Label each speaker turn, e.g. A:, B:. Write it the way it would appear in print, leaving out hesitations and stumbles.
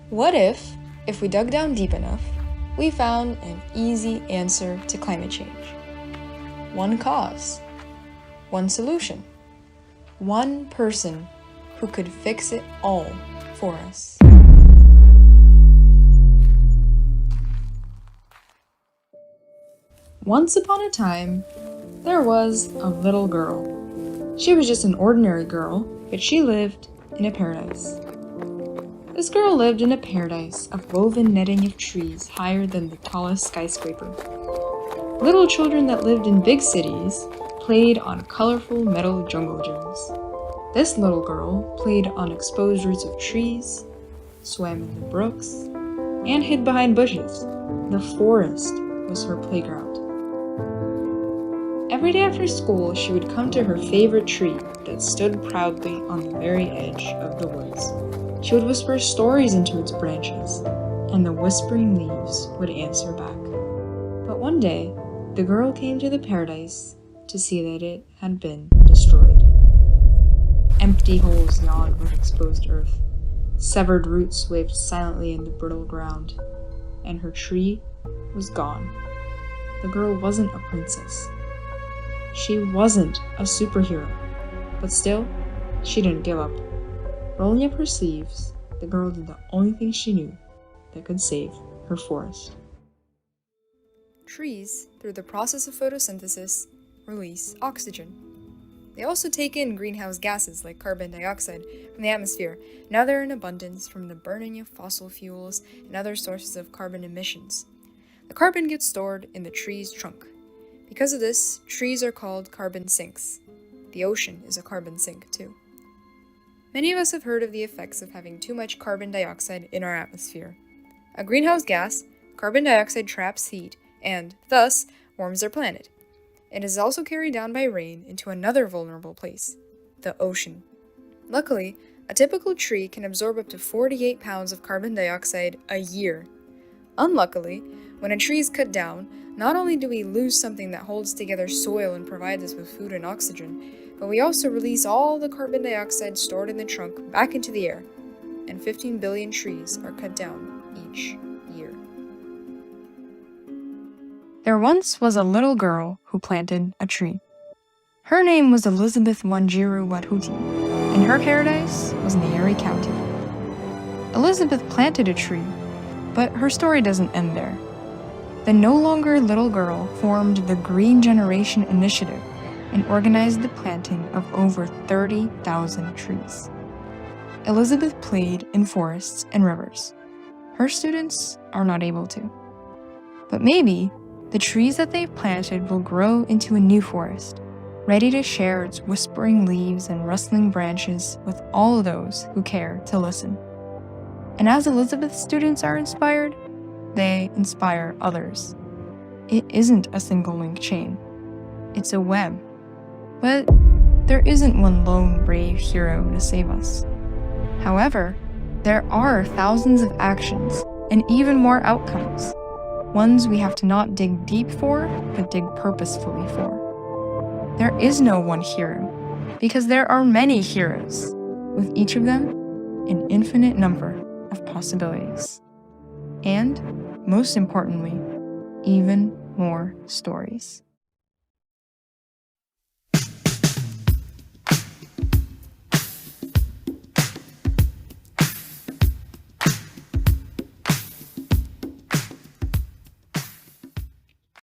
A: What if we dug down deep enough, we found an easy answer to climate change? One cause, one solution, one person who could fix it all for us. Once upon a time, there was a little girl. She was just an ordinary girl, but she lived in a paradise. This girl lived in a paradise of woven netting of trees higher than the tallest skyscraper. Little children that lived in big cities played on colorful metal jungle gyms. This little girl played on exposed roots of trees, swam in the brooks, and hid behind bushes. The forest was her playground. Every day after school, she would come to her favorite tree that stood proudly on the very edge of the woods. She would whisper stories into its branches, and the whispering leaves would answer back. But one day, the girl came to the paradise to see that it had been destroyed. Empty holes yawned with exposed earth. Severed roots waved silently in the brittle ground, and her tree was gone. The girl wasn't a princess. She wasn't a superhero, but still, she didn't give up. Rolling up her sleeves, the girl did the only thing she knew that could save her forest. Trees, through the process of photosynthesis, release oxygen. They also take in greenhouse gases like carbon dioxide from the atmosphere, and other in abundance from the burning of fossil fuels and other sources of carbon emissions. The carbon gets stored in the tree's trunk. Because of this, trees are called carbon sinks. The ocean is a carbon sink, too. Many of us have heard of the effects of having too much carbon dioxide in our atmosphere. A greenhouse gas, carbon dioxide traps heat and, thus, warms our planet. It is also carried down by rain into another vulnerable place, the ocean. Luckily, a typical tree can absorb up to 48 pounds of carbon dioxide a year. Unluckily, when a tree is cut down, not only do we lose something that holds together soil and provides us with food and oxygen, but we also release all the carbon dioxide stored in the trunk back into the air, and 15 billion trees are cut down each year. There once was a little girl who planted a tree. Her name was Elizabeth Wanjiru Wadhuti, and her paradise was in the Erie County. Elizabeth planted a tree, but her story doesn't end there. The no longer little girl formed the Green Generation Initiative and organized the planting of over 30,000 trees. Elizabeth played in forests and rivers. Her students are not able to. But maybe the trees that they've planted will grow into a new forest, ready to share its whispering leaves and rustling branches with all those who care to listen. And as Elizabeth's students are inspired, they inspire others. It isn't a single link chain. It's a web. But there isn't one lone brave hero to save us. However, there are thousands of actions and even more outcomes. Ones we have to not dig deep for, but dig purposefully for. There is no one hero, because there are many heroes, with each of them an infinite number of possibilities. And, most importantly, even more stories.